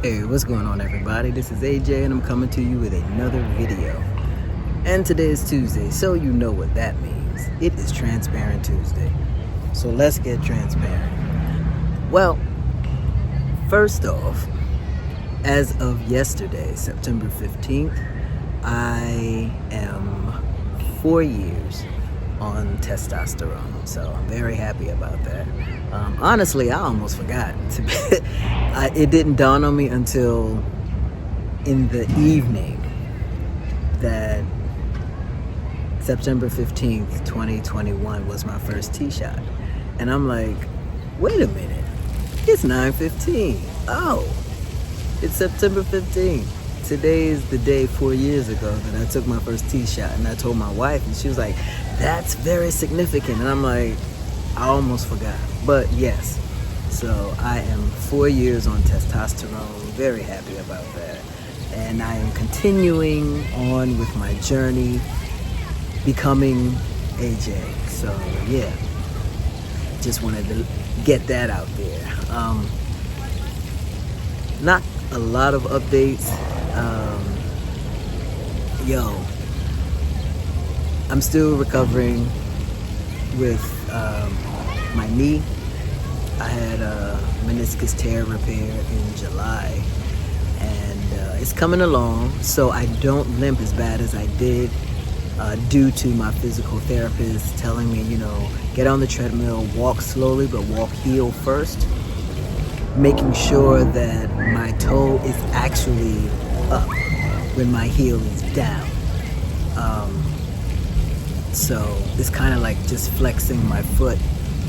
Hey, what's going on, everybody? This is A.J. and I'm coming to you with another video. And today is Tuesday, so you know what that means. It is Transparent Tuesday. So let's get transparent. Well, first off, as of yesterday, September 15th, I am 4 years on testosterone, so I'm very happy about that. Honestly, I almost forgot. It didn't dawn on me until in the evening that September 15th, 2021 was my first tee shot. And I'm like, wait a minute, it's 9:15. Oh, it's September 15th. Today is the day 4 years ago that I took my first tee shot, and I told my wife, and she was like, that's very significant. And I'm like, I almost forgot. But yes, so I am 4 years on testosterone, very happy about that. And I am continuing on with my journey, becoming A.J. So yeah, just wanted to get that out there. Not a lot of updates. I'm still recovering with my knee. I had a meniscus tear repair in July, and it's coming along, so I don't limp as bad as I did due to my physical therapist telling me, get on the treadmill, walk slowly, but walk heel first, making sure that my toe is actually up when my heel is down. So it's kind of like just flexing my foot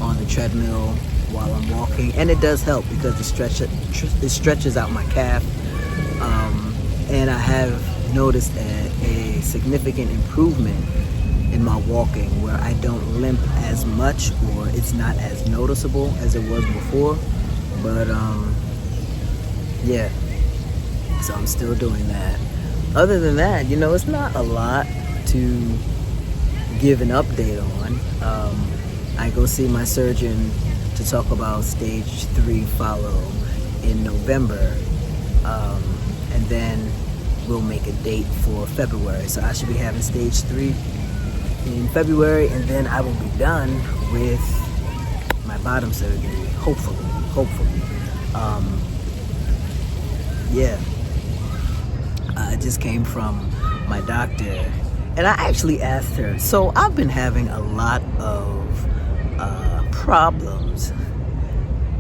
on the treadmill while I'm walking, and it does help because it stretches out my calf, and I have noticed a significant improvement in my walking where I don't limp as much, or it's not as noticeable as it was before. But yeah, so I'm still doing that. Other than that, it's not a lot to give an update on. I go see my surgeon to talk about stage 3 follow in November, and then we'll make a date for February. So I should be having stage 3 in February, and then I will be done with my bottom surgery, hopefully. Yeah, I just came from my doctor, and I actually asked her, so I've been having a lot of problems,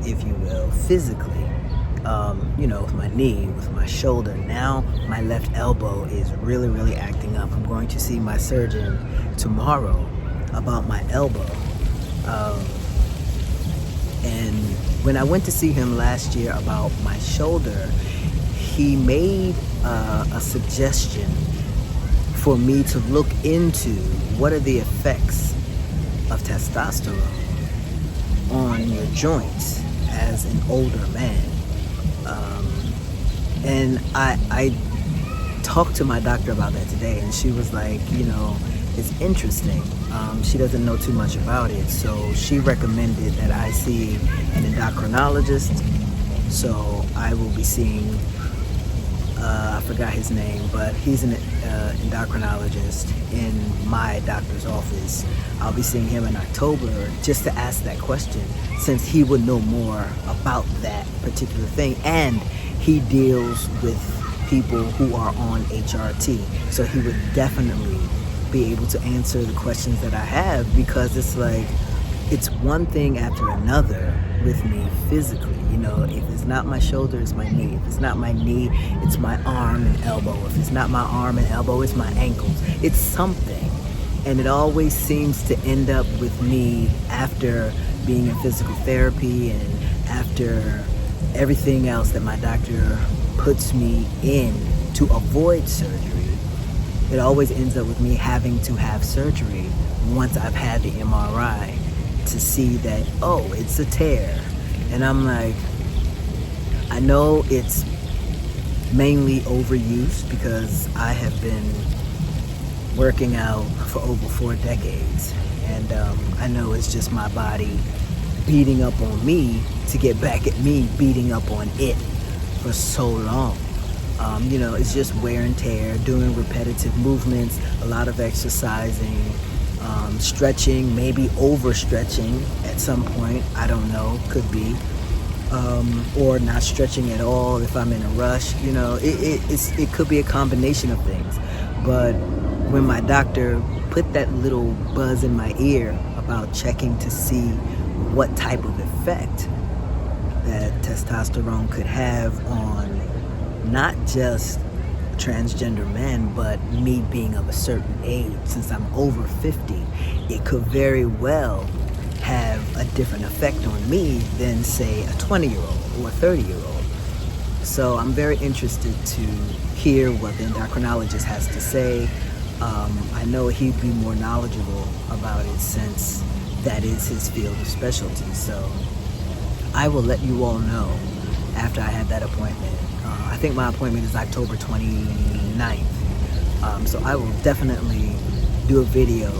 if you will, physically, with my knee, with my shoulder. Now my left elbow is really acting up. I'm going to see my surgeon tomorrow about my elbow. And when I went to see him last year about my shoulder, he made a suggestion for me to look into what are the effects of testosterone on your joints as an older man. And I talked to my doctor about that today, and she was like, it's interesting. She doesn't know too much about it, so she recommended that I see an endocrinologist. So I will be seeing, I forgot his name, but he's an endocrinologist in my doctor's office. I'll be seeing him in October just to ask that question, since he would know more about that particular thing, and he deals with people who are on HRT, so he would definitely be able to answer the questions that I have, because it's like, it's one thing after another with me physically. If it's not my shoulder, it's my knee. If it's not my knee, it's my arm and elbow. If it's not my arm and elbow, it's my ankles. It's something. And it always seems to end up with me, after being in physical therapy and after everything else that my doctor puts me in to avoid surgery, it always ends up with me having to have surgery once I've had the MRI to see that, oh, it's a tear. And I'm like, I know it's mainly overuse because I have been working out for over 4 decades, and I know it's just my body beating up on me to get back at me beating up on it for so long. It's just wear and tear, doing repetitive movements, a lot of exercising, stretching, maybe overstretching at some point. I don't know, could be. Or not stretching at all if I'm in a rush. It could be a combination of things. But when my doctor put that little buzz in my ear about checking to see what type of effect that testosterone could have on not just transgender men, but me being of a certain age, since I'm over 50, it could very well have a different effect on me than, say, a 20-year-old or a 30-year-old. So I'm very interested to hear what the endocrinologist has to say. I know he'd be more knowledgeable about it since that is his field of specialty. So I will let you all know after I have that appointment. I think my appointment is October 29th. So I will definitely do a video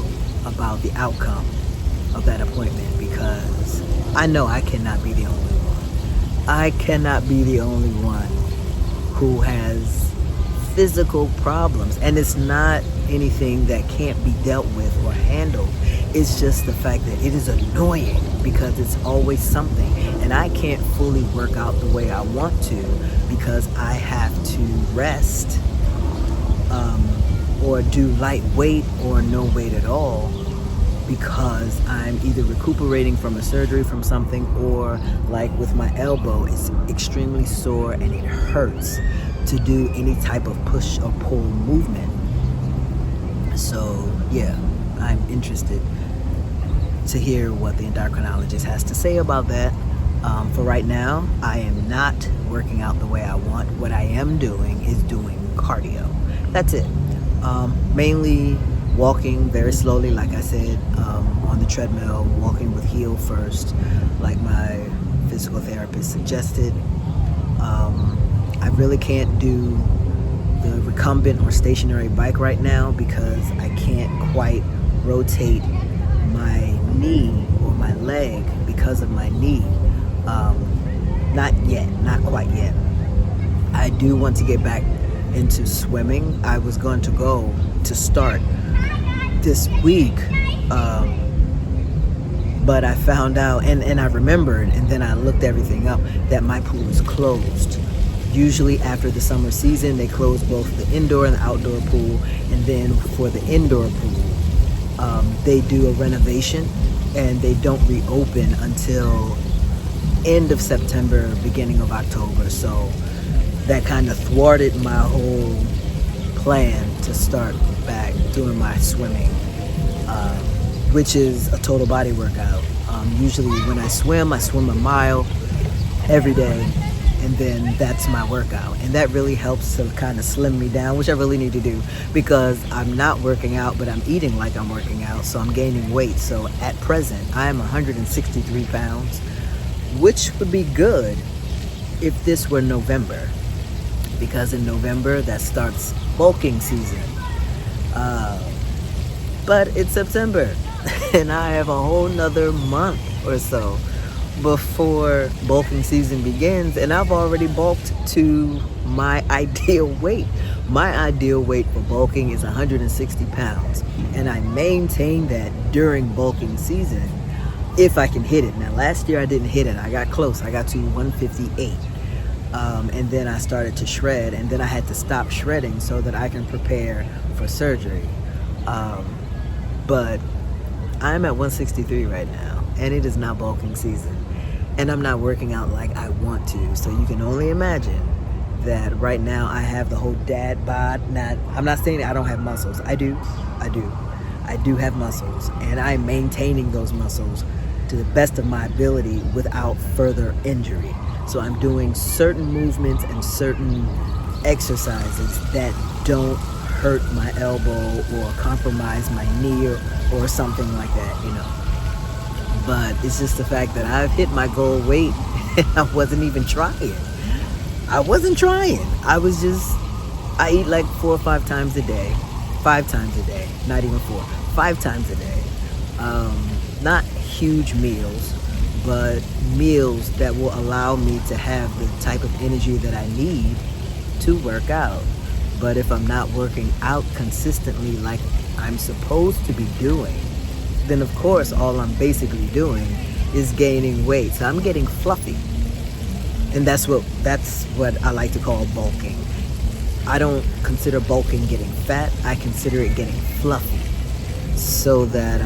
about the outcome of that appointment, because I know I cannot be the only one. I cannot be the only one who has physical problems. And it's not anything that can't be dealt with or handled. It's just the fact that it is annoying because it's always something. And I can't fully work out the way I want to because I have to rest or do light weight or no weight at all, because I'm either recuperating from a surgery from something, or like with my elbow, it's extremely sore and it hurts to do any type of push or pull movement. So yeah, I'm interested to hear what the endocrinologist has to say about that. For right now, I am not working out the way I want. What I am doing is doing cardio. That's it. Mainly walking very slowly, like I said, on the treadmill, walking with heel first, like my physical therapist suggested. I really can't do the recumbent or stationary bike right now because I can't quite rotate my knee or my leg because of my knee. Not yet, not quite yet. I do want to get back into swimming. I was going to go to start this week, but I found out, and I remembered, and then I looked everything up, that my pool is closed. Usually after the summer season, they close both the indoor and the outdoor pool, and then for the indoor pool, they do a renovation, and they don't reopen until end of September, beginning of October. So that kind of thwarted my whole plan to start back doing my swimming, which is a total body workout. Usually when I swim a mile every day, and then that's my workout. And that really helps to kind of slim me down, which I really need to do, because I'm not working out, but I'm eating like I'm working out, so I'm gaining weight. So at present, I am 163 pounds, which would be good if this were November, because in November that starts bulking season. But it's September and I have a whole nother month or so before bulking season begins, and I've already bulked to my ideal weight. My ideal weight for bulking is 160 pounds, and I maintain that during bulking season if I can hit it. Now last year I didn't hit it. I got close. I got to 158. And then I started to shred, and then I had to stop shredding so that I can prepare for surgery. But I'm at 163 right now, and it is not bulking season. And I'm not working out like I want to. So you can only imagine that right now I have the whole dad bod. I'm not saying that I don't have muscles. I do have muscles, and I'm maintaining those muscles to the best of my ability without further injury. So I'm doing certain movements and certain exercises that don't hurt my elbow or compromise my knee or something like that, you know. But it's just the fact that I've hit my goal weight and I wasn't even trying. I eat like 4 or 5 times a day. 5 times a day, not even 4. 5 times a day. Not huge meals, but meals that will allow me to have the type of energy that I need to work out. But if I'm not working out consistently like I'm supposed to be doing, then of course all I'm basically doing is gaining weight. So I'm getting fluffy. And that's what I like to call bulking. I don't consider bulking getting fat. I consider it getting fluffy. So that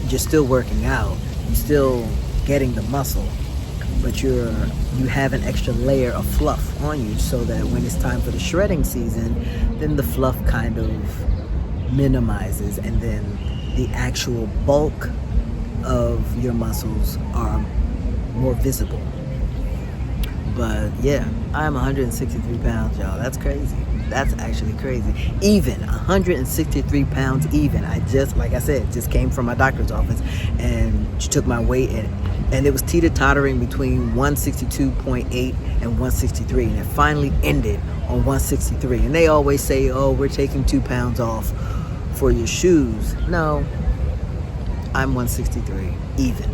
you're still working out, you're still getting the muscle, but you have an extra layer of fluff on you, so that when it's time for the shredding season, then the fluff kind of minimizes, and then the actual bulk of your muscles are more visible. But yeah, I'm 163 pounds, y'all. That's crazy. That's actually crazy. Even 163 pounds even. Like I said, just came from my doctor's office, and she took my weight, and it was teeter-tottering between 162.8 and 163, and it finally ended on 163. And they always say, oh, we're taking 2 pounds off for your shoes. No, I'm 163 even.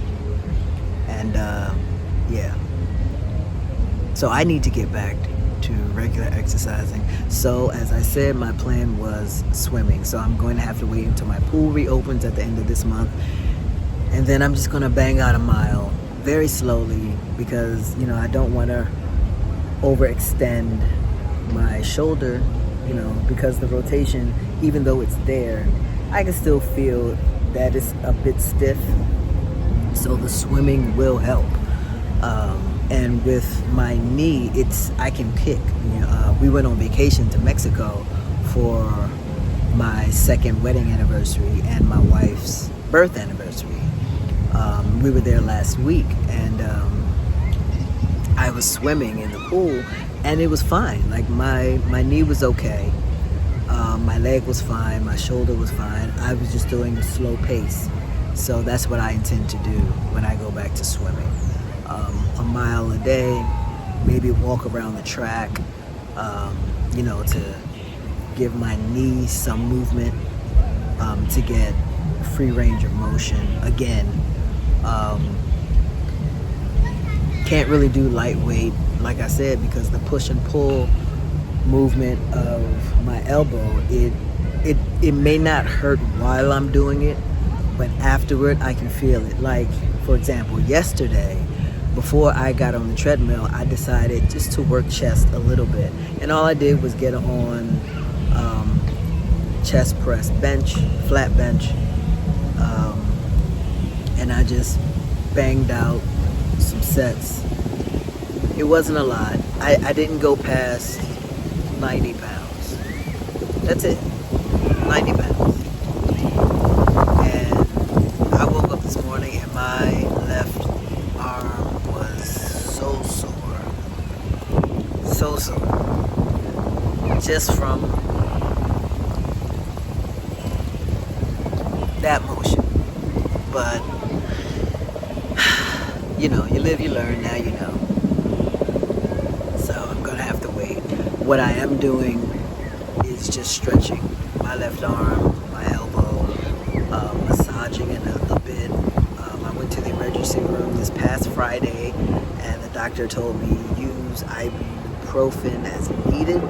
And yeah. So I need to get back to regular exercising. So as I said, my plan was swimming. So I'm going to have to wait until my pool reopens at the end of this month. And then I'm just going to bang out a mile very slowly, because, I don't want to overextend my shoulder, because the rotation, even though it's there, I can still feel that it's a bit stiff. So the swimming will help. And with my knee, I can pick. We went on vacation to Mexico for my second wedding anniversary and my wife's birth anniversary. We were there last week, and I was swimming in the pool, and it was fine. Like my knee was okay, my leg was fine, my shoulder was fine. I was just doing a slow pace. So that's what I intend to do when I go back to swimming. A mile a day, maybe walk around the track, to give my knee some movement, to get free range of motion. Again, can't really do lightweight, like I said, because the push and pull movement of my elbow, it may not hurt while I'm doing it, but afterward I can feel it. Like, for example, yesterday, before I got on the treadmill, I decided just to work chest a little bit. And all I did was get on chest press bench, flat bench. And I just banged out some sets. It wasn't a lot. I didn't go past 90 pounds. That's it. 90 pounds. And I woke up this morning and my left arm was so sore, just from that motion. But you live, you learn. Now you know. So I'm gonna have to wait. What I am doing is just stretching my left arm, my elbow, massaging it a bit. I went to the emergency room this past Friday, and the doctor told me use ibuprofen as needed,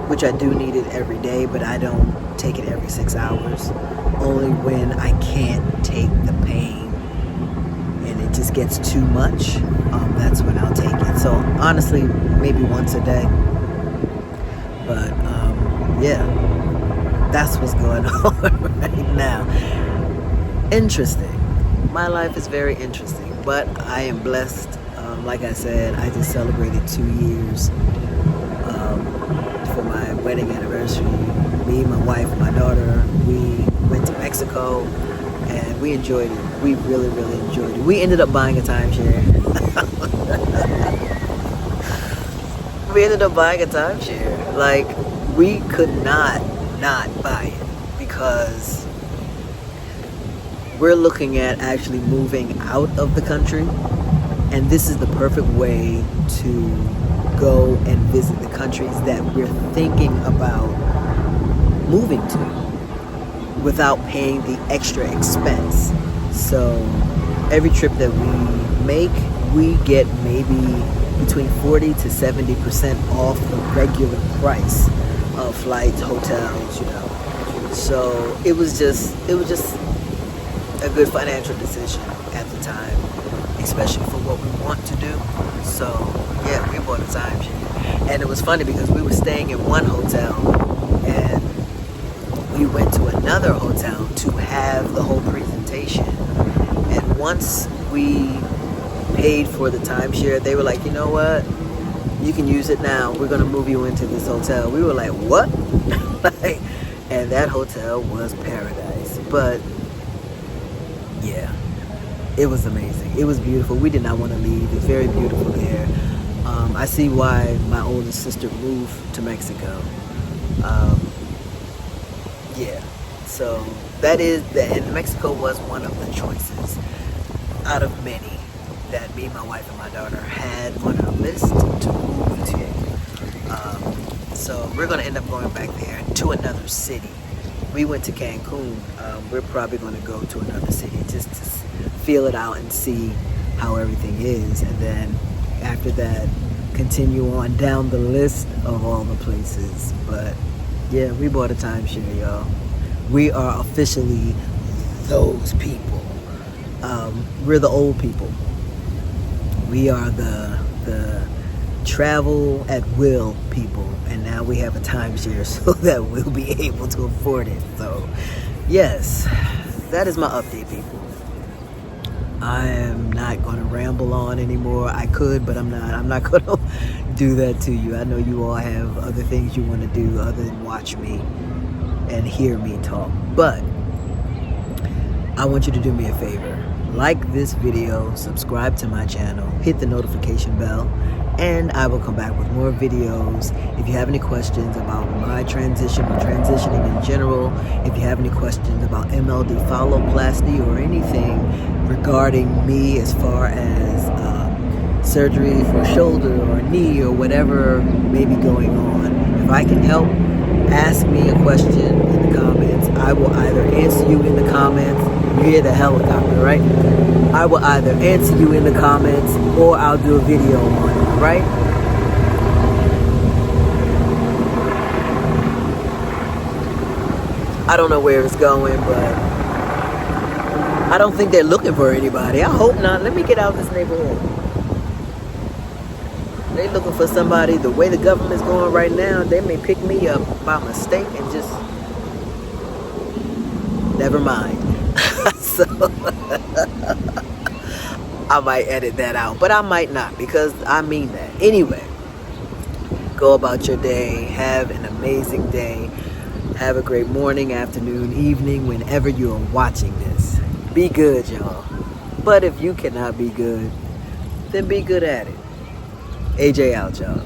which I do need it every day, but I don't take it every 6 hours. Only when I can't take the pain and it just gets too much, that's when I'll take it. So honestly, maybe once a day. But yeah, that's what's going on right now. Interesting. My life is very interesting, but I am blessed. Like I said, I just celebrated 2 years for my wedding anniversary. Me, my wife, my daughter, we went to Mexico, and we enjoyed it. We really, really enjoyed it. We ended up buying a timeshare. Like, we could not buy it, because we're looking at actually moving out of the country, and this is the perfect way to go and visit the countries that we're thinking about moving to without paying the extra expense So every trip that we make, we get maybe between 40 to 70% off the regular price of flights, hotels, you know. So it was just a good financial decision at the time, especially for what we want to do. So yeah, we bought a timeshare. And it was funny because we were staying in one hotel and we went to another hotel to have the whole presentation. And once we paid for the timeshare, they were like, you know what? You can use it now. We're gonna move you into this hotel. We were like, what? And that hotel was paradise. But yeah, it was amazing. It was beautiful. We did not want to leave. It's very beautiful there. I see why my oldest sister moved to Mexico. Yeah, so that is, and Mexico was one of the choices out of many that me, my wife, and my daughter had on our list to move to. So we're going to end up going back there to another city. We went to Cancun. We're probably going to go to another city just to feel it out and see how everything is. And then after that, continue on down the list of all the places. But yeah, we bought a timeshare, y'all. We are officially those people. We're the old people. We are the travel at will people, and now we have a timeshare so that we'll be able to afford it. So yes, that is my update, people. I am not going to ramble on anymore. I could, but I'm not going to do that to you. I know you all have other things you want to do other than watch me and hear me talk. But I want you to do me a favor. Like this video, subscribe to my channel, hit the notification bell, and I will come back with more videos. If you have any questions about my transition or transitioning in general, if you have any questions about MLD phalloplasty or anything regarding me as far as surgery for shoulder or knee or whatever may be going on, if I can help, ask me a question in the comments. I will either answer you in the comments. You hear the helicopter, right? I will either answer you in the comments or I'll do a video on it, right? I don't know where it's going, but I don't think they're looking for anybody. I hope not. Let me get out of this neighborhood. They looking for somebody. The way the government's going right now, they may pick me up by mistake and just never mind. So I might edit that out, but I might not, because I mean that. Anyway, go about your day. Have an amazing day. Have a great morning, afternoon, evening, whenever you are watching this. Be good, y'all. But if you cannot be good, then be good at it. A.J. A.L.J, y'all.